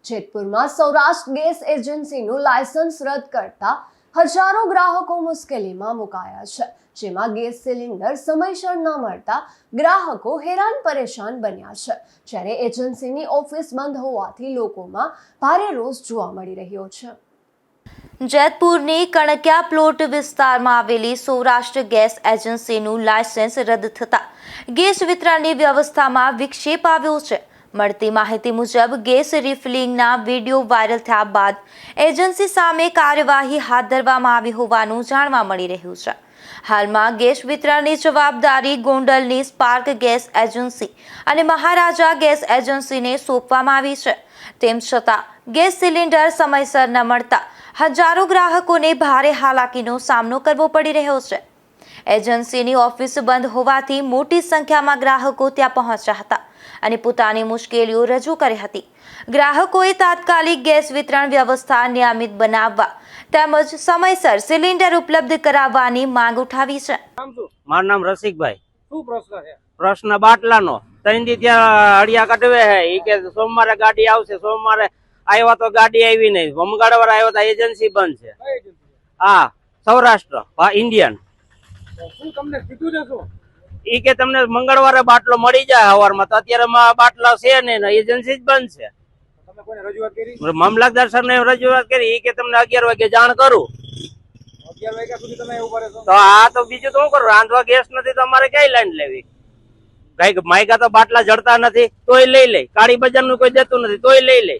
જેતપુરમાં Saurashtra gas એજન્સીનું licence રદ કરતા હજારો ગ્રાહકો મુશ્કેલીમાં મુકાયા છે, જેમાં ગેસ સિલિન્ડર સમયસર ન મળતા ગ્રાહકો હેરાન પરેશાન બન્યા છે, જ્યારે એજન્સીની ઓફિસ બંધ હોવાથી લોકોમાં ભારે રોષ જોવા મળી રહ્યો છે। જેતપુરની કણકિયા પ્લોટ વિસ્તારમાં આવેલી સૌરાષ્ટ્ર ગેસ એજન્સીનું લાયસન્સ રદ થતા ગેસ વિતરણની વ્યવસ્થામાં વિક્ષેપ આવ્યો છે। મળતી માહિતી મુજબ ગેસ રિફિલિંગના વિડીયો વાયરલ થયા બાદ એજન્સી સામે કાર્યવાહી હાથ ધરવામાં આવી હોવાનું જાણવા મળી રહ્યું છે। હાલમાં ગેસ વિતરણની જવાબદારી ગોંડલની સ્પાર્ક ગેસ એજન્સી અને મહારાજા ગેસ એજન્સીને સોંપવામાં આવી છે। તેમ છતાં ગેસ સિલિન્ડર સમયસર ન મળતા હજારો ગ્રાહકોને ભારે હાલાકીનો સામનો કરવો પડી રહ્યો છે। એજન્સીની ઓફિસ બંધ હોવાથી મોટી સંખ્યામાં ગ્રાહકો ત્યાં પહોંચ્યા હતા અને પોતાની મુશ્કેલીઓ રજૂ કરી હતી। ગ્રાહકોએ તાત્કાલિક ગેસ વિતરણ વ્યવસ્થા નિયમિત બનાવવા તેમજ સમયસર સિલિન્ડર ઉપલબ્ધ કરાવવાની માંગ ઉઠાવી છે। મારું નામ રસિકભાઈ। શું પ્રશ્ન છે? પ્રશ્ન બાટલાનો 3 દી ત્યાં હળિયા કઢવે હે ઈ કે સોમવારે ગાડી આવશે, સોમવારે આવ્યા તો ગાડી આવી નહીં, મંગળવારે આવ્યો તો એજન્સી બંધ છે। કઈ એજન્સી? હા, સૌરાષ્ટ્ર ઇન્ડિયન। શું તમને કીધું છે શું? ઈ કે તમને મંગળવારે બાટલો મળી જાય સવારમાં, તો અત્યારે બાટલા છે નહીં, એજન્સી જ બંધ છે। તમે કોઈને રજૂઆત કરી? મામલતદાર સાહેબને રજૂઆત કરી, ઈ કે તમને 11 વાગે જાણ કરું। 11 વાગ્યા સુધી તમે એવું કરે છો? તો આ તો બીજું તો શું કરું, રાંધવા ગેસ નથી તો અમારે ક્યાંય લાઈન લેવી? કઈ માયકા તો બાટલા જડતા નથી તોય લઈ લે, કાળી બજાર નું કોઈ દેતું નથી તોય લઈ લે।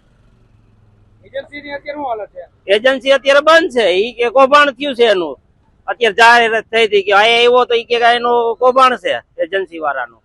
એજન્સીની અત્યારે શું હાલત છે? એજન્સી અત્યારે બંધ છે, ઈ કે કૌભાંડ થયું છે એનું, અત્યારે જાહેરાત થઈ હતી કે અહીંયા આવ્યો તો ઈ કે એનું કૌભાંડ છે એજન્સી વાળાનું।